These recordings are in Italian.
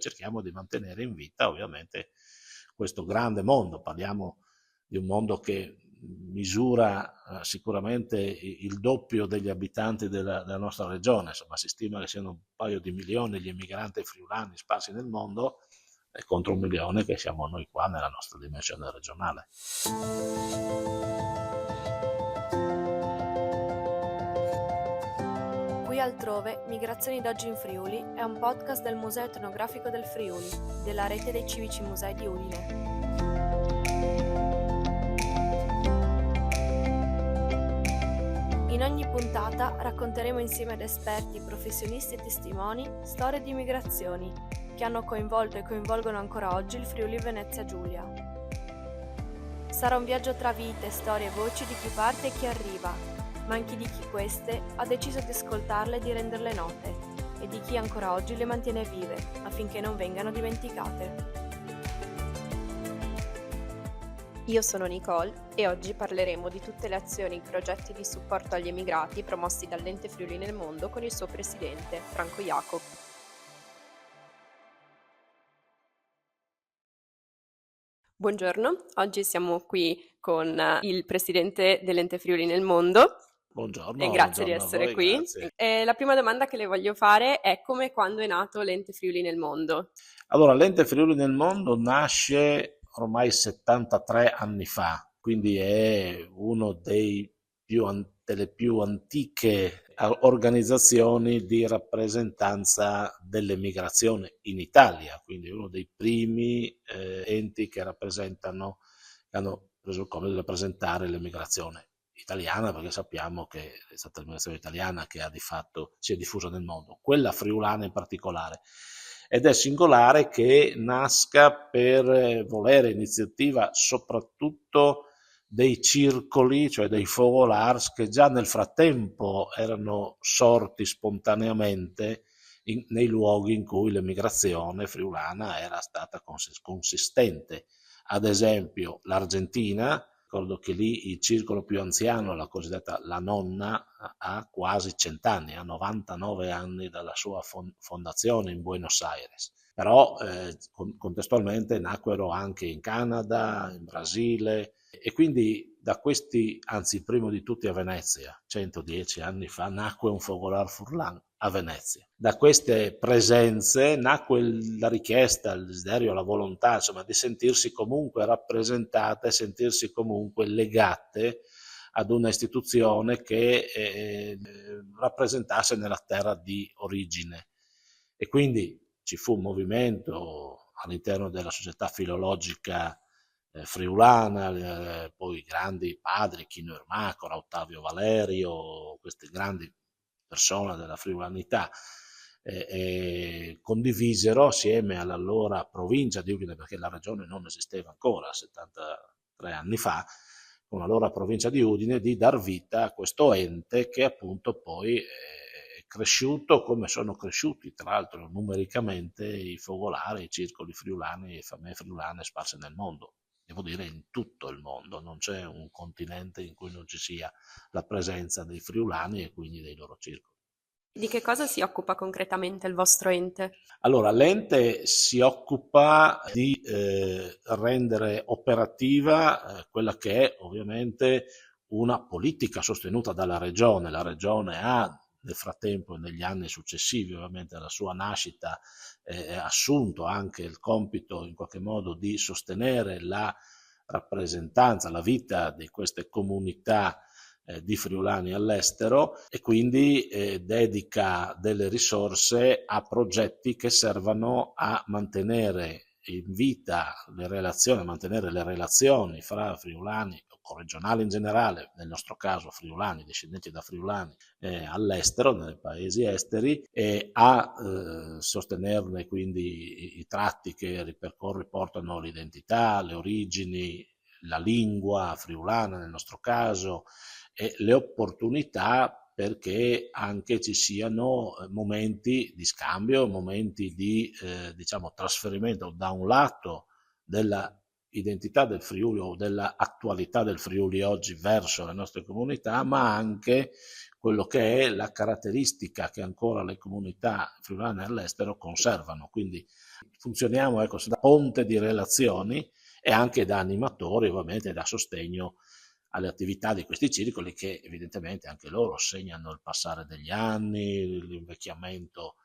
cerchiamo di mantenere in vita ovviamente questo grande mondo. Parliamo di un mondo che misura sicuramente il doppio degli abitanti della nostra regione, insomma si stima che siano un paio di milioni gli immigranti friulani sparsi nel mondo, e contro 1 milione che siamo noi qua nella nostra dimensione regionale. Qui altrove, Migrazioni d'oggi in Friuli è un podcast del Museo Etnografico del Friuli, della rete dei civici musei di Udine. In ogni puntata racconteremo insieme ad esperti, professionisti e testimoni storie di migrazioni che hanno coinvolto e coinvolgono ancora oggi il Friuli Venezia Giulia. Sarà un viaggio tra vite, storie e voci di chi parte e chi arriva, ma anche di chi queste ha deciso di ascoltarle e di renderle note, e di chi ancora oggi le mantiene vive, affinché non vengano dimenticate. Io sono Nicole e oggi parleremo di tutte le azioni e i progetti di supporto agli emigrati promossi dall'Ente Friuli nel Mondo con il suo presidente, Franco Jacob. Buongiorno, oggi siamo qui con il presidente dell'Ente Friuli nel Mondo. Buongiorno. E grazie Buongiorno di essere voi, qui. grazie. La prima domanda che le voglio fare è come e quando è nato l'Ente Friuli nel Mondo? Allora, l'Ente Friuli nel Mondo nasce ormai 73 anni fa, quindi è uno delle più antiche organizzazioni di rappresentanza dell'emigrazione in Italia, quindi uno dei primi enti che hanno preso il compito di rappresentare l'emigrazione italiana, perché sappiamo che è stata l'emigrazione italiana che di fatto si è diffusa nel mondo, quella friulana in particolare. Ed è singolare che nasca per volere iniziativa soprattutto dei circoli, cioè dei focolars, che già nel frattempo erano sorti spontaneamente nei luoghi in cui l'emigrazione friulana era stata consistente. Ad esempio l'Argentina, ricordo che lì il circolo più anziano, la cosiddetta La Nonna, ha quasi 100 anni, ha 99 anni dalla sua fondazione in Buenos Aires. Però contestualmente nacquero anche in Canada, in Brasile, e quindi da questi, anzi primo di tutti a Venezia, 110 anni fa, nacque un focolare Furlan a Venezia. Da queste presenze nacque la richiesta, il desiderio, la volontà, insomma, di sentirsi comunque rappresentate, sentirsi comunque legate ad una istituzione che rappresentasse nella terra di origine. E quindi ci fu un movimento all'interno della società filologica friulana, poi grandi padri, Chino Ermacora, Ottavio Valerio, queste grandi persone della friulanità, condivisero assieme all'allora provincia di Udine, perché la regione non esisteva ancora 73 anni fa, con l'allora provincia di Udine, di dar vita a questo ente che appunto poi è cresciuto come sono cresciuti tra l'altro numericamente i focolari, i circoli friulani e famiglie friulane sparse nel mondo. Devo dire in tutto il mondo, non c'è un continente in cui non ci sia la presenza dei friulani e quindi dei loro circoli. Di che cosa si occupa concretamente il vostro ente? Allora, l'ente si occupa di rendere operativa quella che è ovviamente una politica sostenuta dalla Regione. La Regione ha nel frattempo e negli anni successivi ovviamente alla sua nascita assunto anche il compito in qualche modo di sostenere la rappresentanza, la vita di queste comunità di friulani all'estero e quindi dedica delle risorse a progetti che servano a mantenere in vita le relazioni, a mantenere le relazioni fra friulani o regionali in generale, nel nostro caso friulani, discendenti da friulani all'estero, nei paesi esteri, e a sostenerne quindi i tratti che riportano l'identità, le origini, la lingua friulana nel nostro caso, e le opportunità perché anche ci siano momenti di scambio, momenti di diciamo trasferimento da un lato della identità del Friuli o della attualità del Friuli oggi verso le nostre comunità, ma anche quello che è la caratteristica che ancora le comunità friulane all'estero conservano. Quindi funzioniamo, ecco, da ponte di relazioni e anche da animatori, ovviamente da sostegno alle attività di questi circoli che evidentemente anche loro segnano il passare degli anni, l'invecchiamento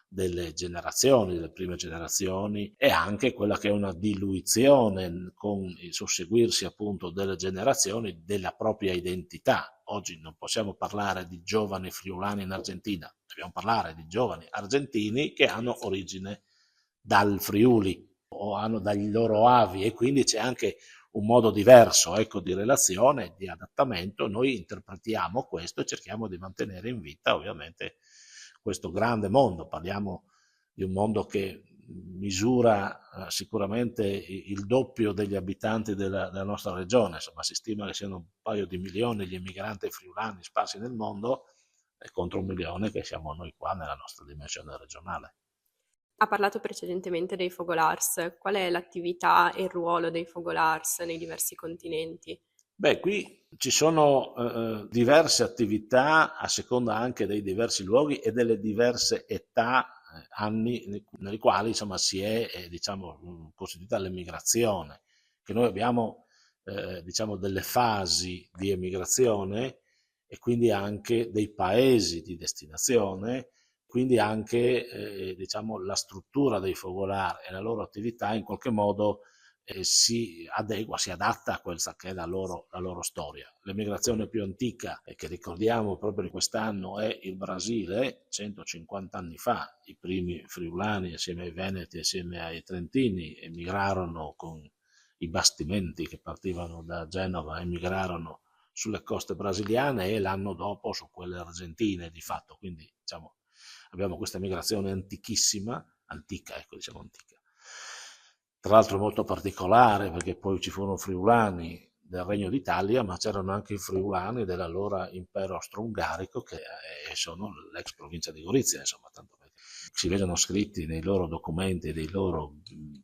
delle generazioni, delle prime generazioni, e anche quella che è una diluizione con il susseguirsi appunto delle generazioni della propria identità. Oggi non possiamo parlare di giovani friulani in Argentina, dobbiamo parlare di giovani argentini che hanno origine dal Friuli o hanno dagli loro avi, e quindi c'è anche un modo diverso, ecco, di relazione, di adattamento. Noi interpretiamo questo e cerchiamo di mantenere in vita ovviamente questo grande mondo. Parliamo di un mondo che misura sicuramente il doppio degli abitanti della nostra regione, insomma si stima che siano un paio di milioni gli emigranti friulani sparsi nel mondo, e contro 1 milione che siamo noi qua nella nostra dimensione regionale. Ha parlato precedentemente dei Fogolars. Qual è l'attività e il ruolo dei Fogolars nei diversi continenti? Beh, qui ci sono diverse attività a seconda anche dei diversi luoghi e delle diverse età, anni nei quali insomma si è diciamo, costituita l'emigrazione, che noi abbiamo diciamo delle fasi di emigrazione e quindi anche dei paesi di destinazione, quindi anche diciamo, la struttura dei focolari e la loro attività in qualche modo si adegua, si adatta a quella che è la loro storia. L'emigrazione più antica che ricordiamo proprio quest'anno è il Brasile. 150 anni fa i primi friulani assieme ai veneti, assieme ai trentini emigrarono con i bastimenti che partivano da Genova, emigrarono sulle coste brasiliane e l'anno dopo su quelle argentine di fatto, quindi diciamo abbiamo questa migrazione antichissima, antica, ecco diciamo antica. Tra l'altro molto particolare perché poi ci furono friulani del Regno d'Italia, ma c'erano anche i friulani dell'allora impero austro-ungarico che sono l'ex provincia di Gorizia, insomma, tanto perché si vedono scritti nei loro documenti, dei loro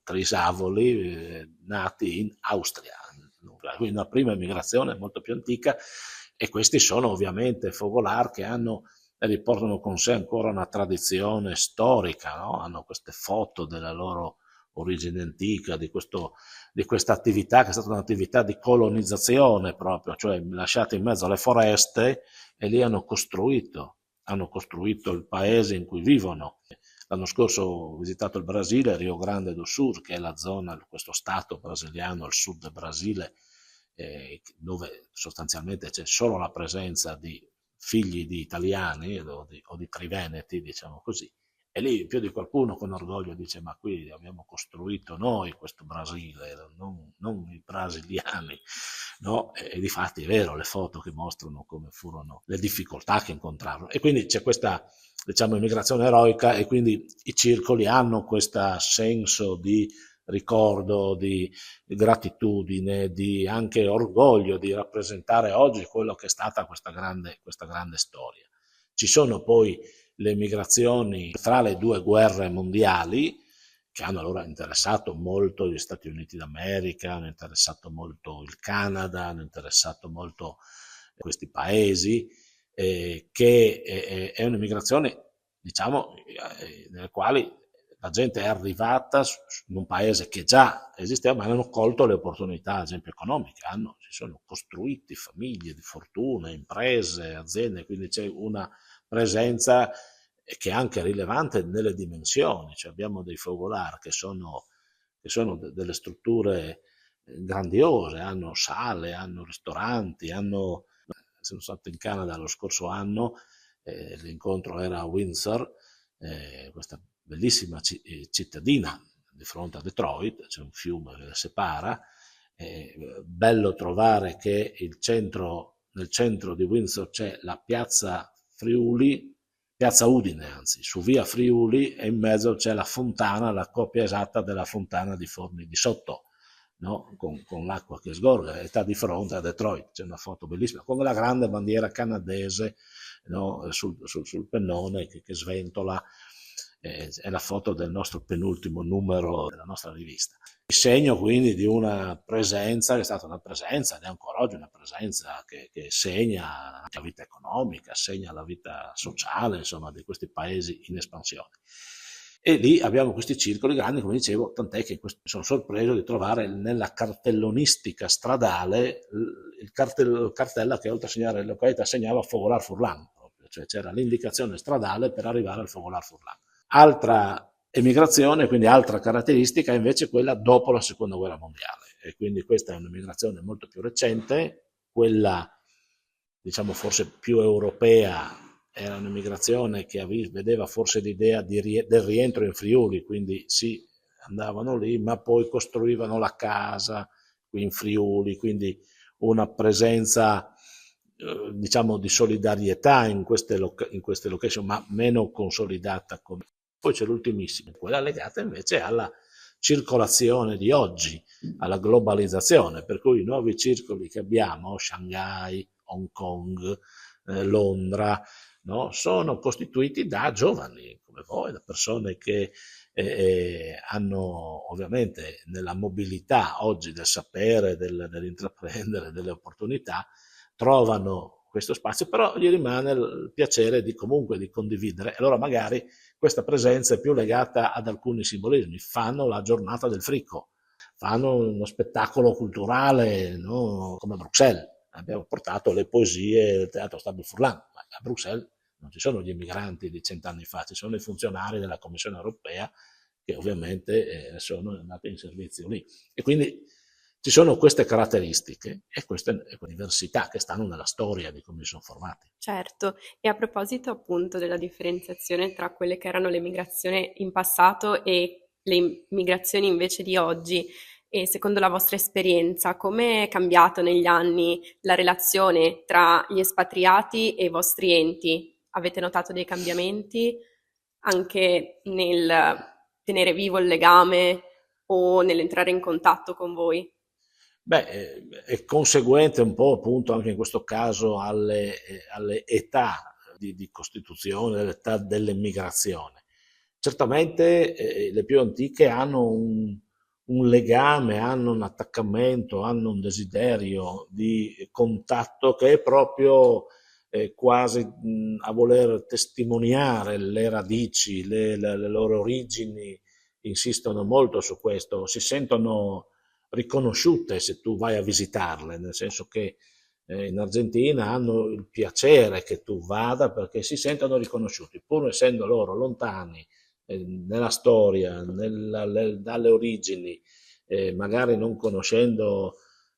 trisavoli nati in Austria, quindi una prima emigrazione molto più antica, e questi sono ovviamente fogolar che riportano con sé ancora una tradizione storica, no? Hanno queste foto della loro origine antica, di questa attività che è stata un'attività di colonizzazione proprio, cioè lasciate in mezzo alle foreste e lì hanno costruito il paese in cui vivono. L'anno scorso ho visitato il Brasile, Rio Grande do Sul, che è la zona, questo stato brasiliano al sud del Brasile, dove sostanzialmente c'è solo la presenza di figli di italiani o di triveneti, diciamo così. E lì più di qualcuno con orgoglio dice: ma qui abbiamo costruito noi questo Brasile, non i brasiliani, no? E difatti è vero, le foto che mostrano come furono le difficoltà che incontrarono. E quindi c'è questa, diciamo, immigrazione eroica, e quindi i circoli hanno questo senso di ricordo, di gratitudine, di anche orgoglio di rappresentare oggi quello che è stata questa grande storia. Ci sono poi le migrazioni tra le due guerre mondiali che hanno allora interessato molto gli Stati Uniti d'America, hanno interessato molto il Canada, hanno interessato molto questi paesi, che è un'immigrazione, diciamo, nelle quali la gente è arrivata in un paese che già esisteva, ma hanno colto le opportunità, ad esempio economiche, si sono costruiti famiglie di fortuna, imprese, aziende, quindi c'è una presenza che è anche rilevante nelle dimensioni, cioè abbiamo dei fogolar che sono delle strutture grandiose, hanno sale, hanno ristoranti, sono stato in Canada lo scorso anno, l'incontro era a Windsor, questa bellissima cittadina di fronte a Detroit, c'è un fiume che le separa, bello trovare che nel centro di Windsor c'è la piazza Friuli, piazza Udine anzi, su via Friuli, e in mezzo c'è la fontana, la copia esatta della fontana di Forni di Sotto, no? Con l'acqua che sgorga, e sta di fronte a Detroit, c'è una foto bellissima, con la grande bandiera canadese, no? sul pennone che sventola. è la foto del nostro penultimo numero della nostra rivista. Il segno quindi di una presenza che è stata una presenza, ed è ancora oggi una presenza che segna la vita economica, segna la vita sociale, insomma, di questi paesi in espansione. E lì abbiamo questi circoli grandi, come dicevo, tant'è che mi sono sorpreso di trovare nella cartellonistica stradale il cartella che oltre a segnare le località segnava Fogolar Furlan, proprio, cioè c'era l'indicazione stradale per arrivare al Fogolar Furlan. Altra emigrazione, quindi altra caratteristica, invece quella dopo la seconda guerra mondiale, e quindi questa è un'emigrazione molto più recente, quella diciamo forse più europea era un'emigrazione che vedeva forse l'idea del rientro in Friuli, quindi sì, andavano lì, ma poi costruivano la casa qui in Friuli, quindi una presenza diciamo di solidarietà in queste location, ma meno consolidata come. Poi c'è l'ultimissima, quella legata invece alla circolazione di oggi, alla globalizzazione, per cui i nuovi circoli che abbiamo, Shanghai, Hong Kong, Londra, no? Sono costituiti da giovani come voi, da persone che hanno ovviamente nella mobilità oggi del sapere, dell'intraprendere, delle opportunità, trovano questo spazio, però gli rimane il piacere di comunque di condividere. Allora magari questa presenza è più legata ad alcuni simbolismi. Fanno la giornata del fricco, fanno uno spettacolo culturale, no? Come a Bruxelles. Abbiamo portato le poesie del Teatro Stabile Furlan, ma a Bruxelles non ci sono gli immigranti di 100 anni fa, ci sono i funzionari della Commissione europea che ovviamente sono andati in servizio lì. E quindi ci sono queste caratteristiche e queste diversità che stanno nella storia di come sono formati. Certo, e a proposito appunto della differenziazione tra quelle che erano le migrazioni in passato e le migrazioni invece di oggi, e secondo la vostra esperienza, come è cambiato negli anni la relazione tra gli espatriati e i vostri enti? Avete notato dei cambiamenti anche nel tenere vivo il legame o nell'entrare in contatto con voi? Beh, è conseguente un po' appunto anche in questo caso alle età di costituzione, dell'età dell'emigrazione. Certamente le più antiche hanno un legame, hanno un attaccamento, hanno un desiderio di contatto che è proprio quasi a voler testimoniare le radici, le loro origini, insistono molto su questo, si sentono riconosciute se tu vai a visitarle, nel senso che in Argentina hanno il piacere che tu vada perché si sentono riconosciuti, pur essendo loro lontani nella storia, dalle origini, magari non conoscendo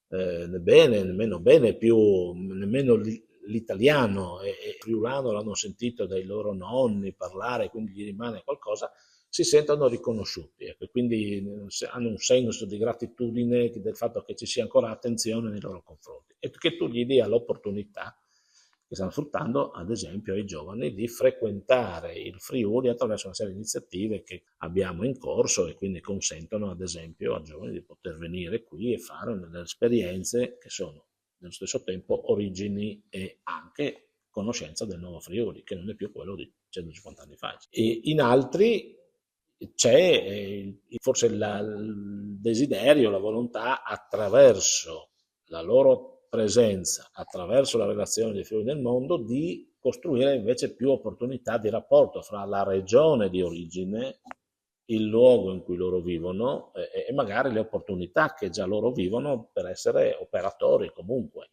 nemmeno bene più, nemmeno l'italiano e friulano l'hanno sentito dai loro nonni parlare, quindi gli rimane qualcosa, si sentono riconosciuti, ecco, quindi hanno un senso di gratitudine del fatto che ci sia ancora attenzione nei loro confronti e che tu gli dia l'opportunità, che stanno sfruttando ad esempio ai giovani, di frequentare il Friuli attraverso una serie di iniziative che abbiamo in corso e quindi consentono ad esempio a giovani di poter venire qui e fare delle esperienze che sono nello stesso tempo origini e anche conoscenza del nuovo Friuli, che non è più quello di 150 anni fa. E in altri c'è forse il desiderio, la volontà attraverso la loro presenza, attraverso la relazione dei Friuli nel mondo, di costruire invece più opportunità di rapporto fra la regione di origine, il luogo in cui loro vivono e magari le opportunità che già loro vivono per essere operatori comunque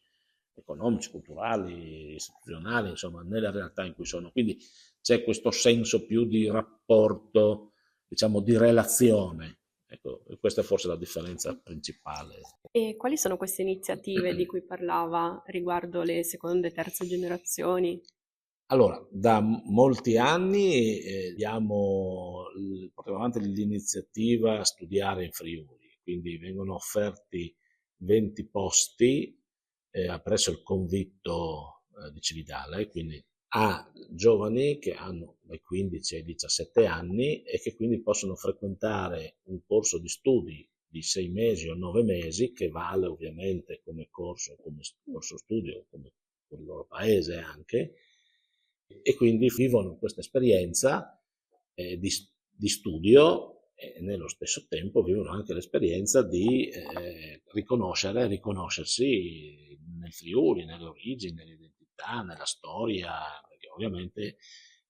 economici, culturali, istituzionali, insomma, nella realtà in cui sono. Quindi c'è questo senso più di rapporto, diciamo, di relazione. Ecco, questa è forse la differenza principale. E quali sono queste iniziative di cui parlava riguardo le seconde e terze generazioni? Allora, da molti anni portiamo avanti l'iniziativa Studiare in Friuli, quindi vengono offerti 20 posti presso il convitto di Cividale, quindi a giovani che hanno dai 15 ai 17 anni e che quindi possono frequentare un corso di studi di 6 mesi o 9 mesi, che vale ovviamente come corso studio, come per il loro paese anche, e quindi vivono questa esperienza di studio e nello stesso tempo vivono anche l'esperienza di riconoscersi nel Friuli, nelle origini, nell'identità, nella storia, perché ovviamente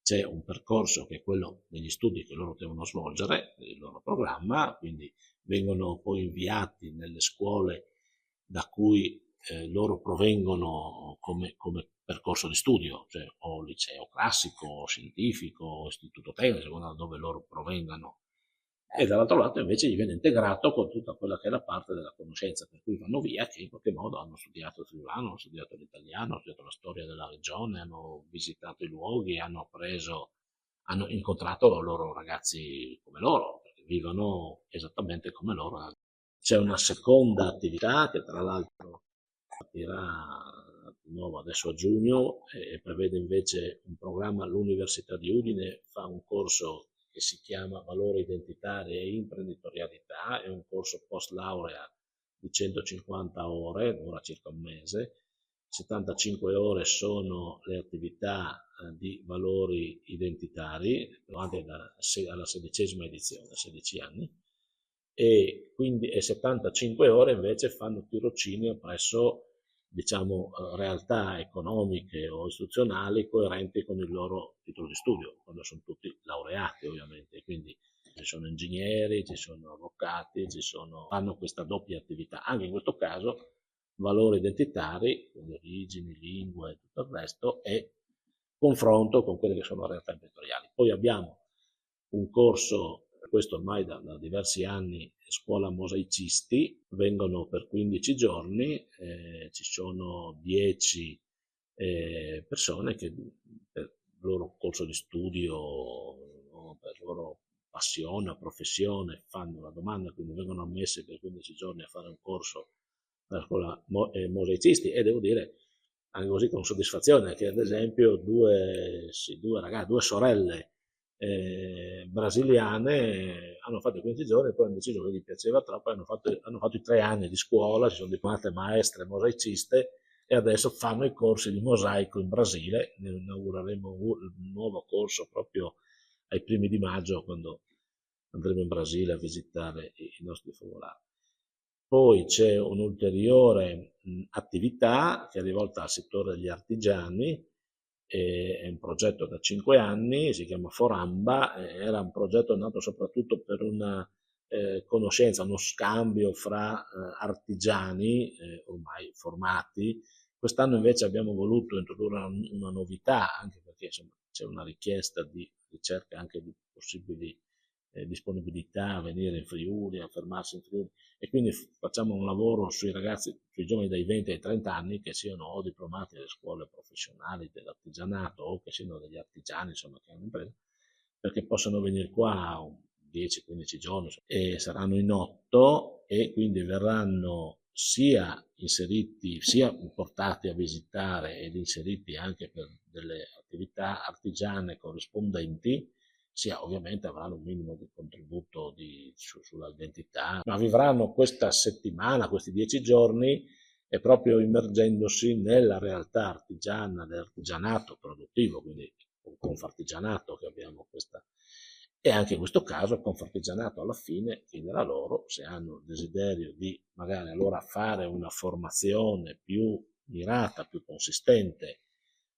c'è un percorso che è quello degli studi che loro devono svolgere, il loro programma, quindi vengono poi inviati nelle scuole da cui loro provengono come percorso di studio, cioè o liceo classico, o scientifico, o istituto tecnico, secondo da dove loro provengano. E dall'altro lato invece gli viene integrato con tutta quella che è la parte della conoscenza, per cui vanno via che in qualche modo hanno studiato il friulano, hanno studiato l'italiano, hanno studiato la storia della regione, hanno visitato i luoghi, hanno incontrato loro ragazzi come loro, perché vivono esattamente come loro. C'è una seconda attività che tra l'altro partirà di nuovo adesso a giugno e prevede invece un programma. L'Università di Udine fa un corso che si chiama Valori identitari e imprenditorialità, è un corso post laurea di 150 ore, dura circa un mese. 75 ore sono le attività di valori identitari, avanti alla 16ª edizione, 16 anni, e 75 ore invece fanno tirocinio presso, diciamo, realtà economiche o istituzionali coerenti con il loro titolo di studio, quando sono tutti laureati ovviamente, quindi ci sono ingegneri, ci sono avvocati, fanno questa doppia attività. Anche in questo caso valori identitari, quindi origini, lingue e tutto il resto, e confronto con quelle che sono le realtà imprenditoriali. Poi abbiamo un corso, questo ormai da diversi anni, scuola mosaicisti, vengono per 15 giorni, ci sono 10 persone che per il loro corso di studio o per la loro passione o professione fanno la domanda, quindi vengono ammessi per 15 giorni a fare un corso alla scuola mosaicisti, e devo dire anche così con soddisfazione che ad esempio due sorelle brasiliane hanno fatto i 15 giorni, poi hanno deciso che gli piaceva troppo, hanno fatto i 3 anni di scuola, si sono diplomate maestre mosaiciste e adesso fanno i corsi di mosaico in Brasile. Ne inaugureremo un nuovo corso proprio ai primi di maggio, quando andremo in Brasile a visitare i nostri focolari. Poi c'è un'ulteriore attività che è rivolta al settore degli artigiani, è un progetto da 5 anni, si chiama Foramba, era un progetto nato soprattutto per una conoscenza, uno scambio fra artigiani ormai formati. Quest'anno invece abbiamo voluto introdurre una novità, anche perché insomma, c'è una richiesta di ricerca anche di possibili disponibilità a venire in Friuli, a fermarsi in Friuli, e quindi facciamo un lavoro sui ragazzi, sui giovani dai 20 ai 30 anni, che siano o diplomati delle scuole professionali dell'artigianato o che siano degli artigiani, insomma, che hanno impresa, perché possano venire qua 10-15 giorni e saranno in 8, e quindi verranno sia inseriti, sia portati a visitare ed inseriti anche per delle attività artigiane corrispondenti, sia ovviamente avranno un minimo di contributo sulla identità, ma vivranno questa settimana, questi 10 giorni, e proprio immergendosi nella realtà artigiana, dell'artigianato produttivo, quindi un confartigianato che abbiamo questa. E anche in questo caso il confartigianato alla fine chiederà loro se hanno il desiderio di magari allora fare una formazione più mirata, più consistente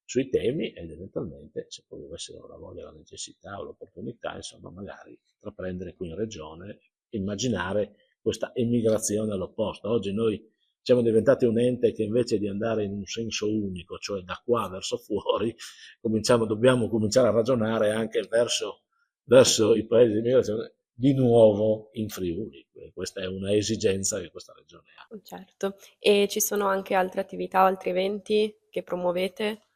sui temi, ed eventualmente, se poi avessero la voglia, la necessità o l'opportunità, insomma, magari intraprendere qui in regione, immaginare questa emigrazione all'opposto. Oggi noi siamo diventati un ente che invece di andare in un senso unico, cioè da qua verso fuori, dobbiamo cominciare a ragionare anche verso i paesi di immigrazione, di nuovo in Friuli. Questa è una esigenza che questa regione ha. Certo. E ci sono anche altre attività, altri eventi che promuovete?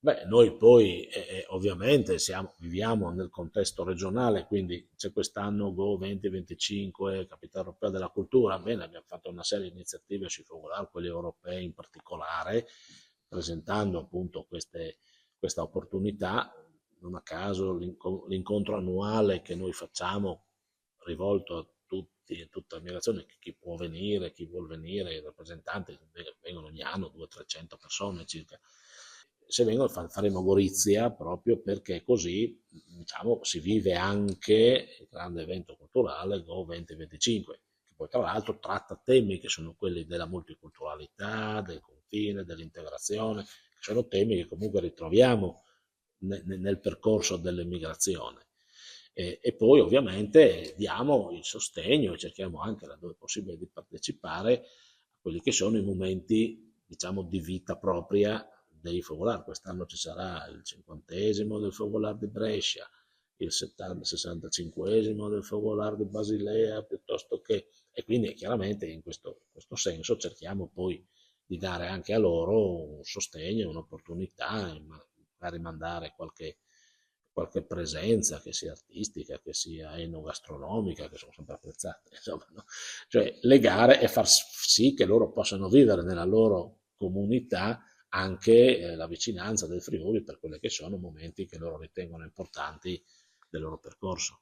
Beh, noi poi ovviamente viviamo nel contesto regionale, quindi c'è quest'anno Go 2025, Capitale Europea della Cultura. Bene, abbiamo fatto una serie di iniziative sui focolari, quelli europei in particolare, presentando appunto questa opportunità. Non a caso l'incontro annuale che noi facciamo, rivolto a tutti e tutta l'immigrazione, chi può venire, chi vuol venire, i rappresentanti vengono ogni anno, 200-300 persone circa. se vengono faremo Gorizia, proprio perché così, diciamo, si vive anche il grande evento culturale Go 2025, che poi tra l'altro tratta temi che sono quelli della multiculturalità, del confine, dell'integrazione, che sono temi che comunque ritroviamo nel percorso dell'emigrazione. E poi ovviamente diamo il sostegno e cerchiamo anche, laddove possibile, di partecipare a quelli che sono i momenti, diciamo, di vita propria dei focolari. Quest'anno ci sarà il 50esimo del Focolare di Brescia, il 65esimo del Focolare di Basilea, piuttosto che... E quindi chiaramente in questo senso cerchiamo poi di dare anche a loro un sostegno, un'opportunità, magari mandare qualche presenza, che sia artistica, che sia enogastronomica, che sono sempre apprezzate, insomma, no? Cioè legare e far sì che loro possano vivere nella loro comunità anche la vicinanza del Friuli per quelli che sono momenti che loro ritengono importanti del loro percorso.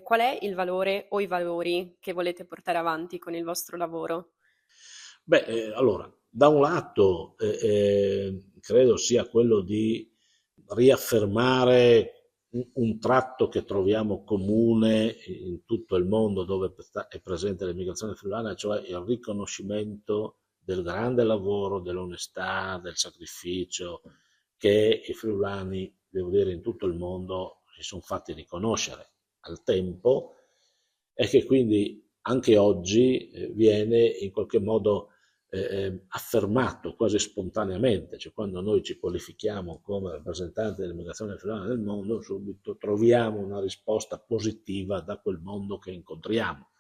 Qual è il valore o i valori che volete portare avanti con il vostro lavoro? Allora, da un lato credo sia quello di riaffermare un tratto che troviamo comune in tutto il mondo dove è presente l'emigrazione friulana, cioè il riconoscimento del grande lavoro, dell'onestà, del sacrificio che i friulani, devo dire, in tutto il mondo si sono fatti riconoscere al tempo e che quindi anche oggi viene in qualche modo affermato quasi spontaneamente, cioè quando noi ci qualifichiamo come rappresentanti dell'immigrazione friulana nel mondo, subito troviamo una risposta positiva da quel mondo che incontriamo.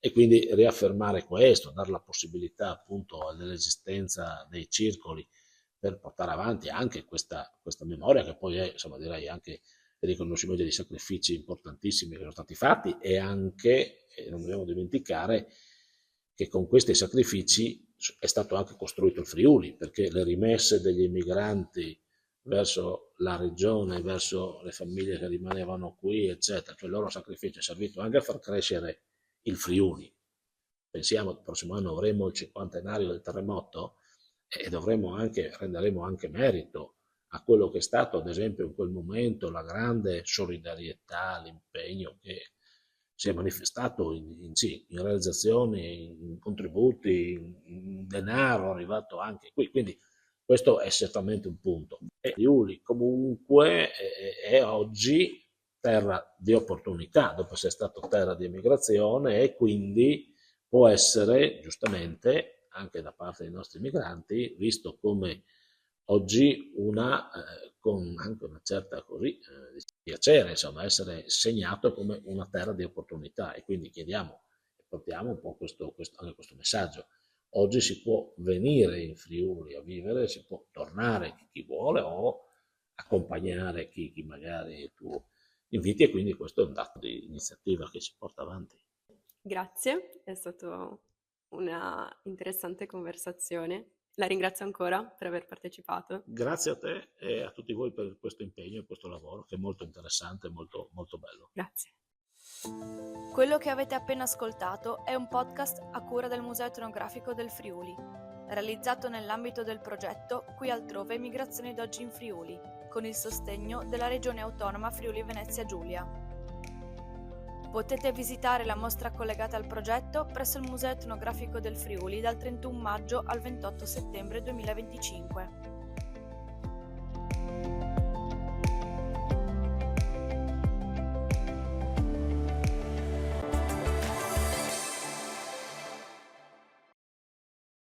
E quindi riaffermare questo, dare la possibilità appunto dell'esistenza dei circoli per portare avanti anche questa memoria, che poi è, insomma, direi anche il riconoscimento dei sacrifici importantissimi che sono stati fatti e anche, non dobbiamo dimenticare, che con questi sacrifici è stato anche costruito il Friuli, perché le rimesse degli emigranti verso la regione, verso le famiglie che rimanevano qui, eccetera, cioè il loro sacrificio è servito anche a far crescere il Friuli. Pensiamo che il prossimo anno avremo il 50° del terremoto e renderemo anche merito a quello che è stato, ad esempio, in quel momento la grande solidarietà, l'impegno che si è manifestato in realizzazioni, in contributi, in denaro arrivato anche qui. Quindi questo è certamente un punto. E Friuli comunque è oggi terra di opportunità, dopo essere stato terra di emigrazione, e quindi può essere, giustamente, anche da parte dei nostri migranti, visto come oggi con anche una certa piacere, insomma, essere segnato come una terra di opportunità. E quindi chiediamo e portiamo un po' anche questo messaggio. Oggi si può venire in Friuli a vivere, si può tornare chi vuole o accompagnare chi magari tu inviti, e quindi questo è un dato di iniziativa che si porta avanti. Grazie, è stata una interessante conversazione. La ringrazio ancora per aver partecipato. Grazie a te e a tutti voi per questo impegno e questo lavoro che è molto interessante e molto, molto bello. Grazie. Quello che avete appena ascoltato è un podcast a cura del Museo Etnografico del Friuli, realizzato nell'ambito del progetto Qui altrove Migrazioni d'oggi in Friuli, con il sostegno della Regione Autonoma Friuli Venezia Giulia. Potete visitare la mostra collegata al progetto presso il Museo Etnografico del Friuli dal 31 maggio al 28 settembre 2025.